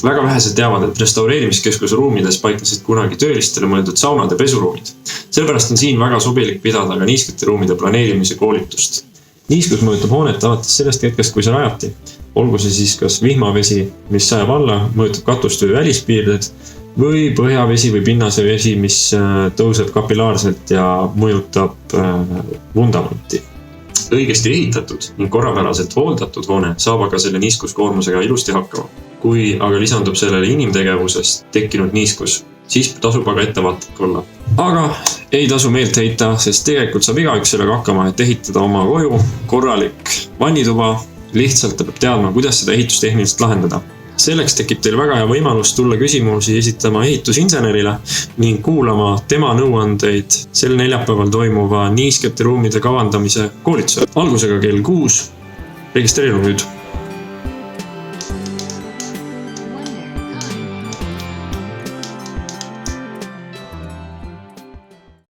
Väga vähesed teavad, et restaureerimiskeskuse ruumides paiknesid kunagi töölistele mõeldud saunad ja pesuruumid. Sellepärast on siin väga sobilik pidada ka niiskete ruumide planeerimise koolitust. Niiskus mõjutab hoonet alates sellest hetkest, kui see rajati. Olgu see siis kas vihmavesi, mis sajab alla, mõjutab katust või välispiirded, või põhjavesi või pinnasevesi, mis tõuseb kapilaarselt ja mõjutab vundamenti. Õigesti ehitatud ning korrapäraselt hooldatud hoone saab aga selle niiskuskoormusega ilusti hakkama. Kui aga lisandub sellele inimtegevusest tekkinud niiskus, siis tasub aga ettevaatlik olla. Aga ei tasu meelt heita, sest tegelikult saab igaüks sellega hakkama, et ehitada oma koju, korralik vannituba, lihtsalt ta peab teadma, kuidas seda ehitustehniliselt lahendada. Selleks tekib teil väga hea võimalus tulla küsimusi esitama ehitusinsenerile ning kuulama tema nõuandeid sel neljapäeval toimuva niiskete ruumide kavandamise koolitusel. Algusega kell 6, registreeru nüüd.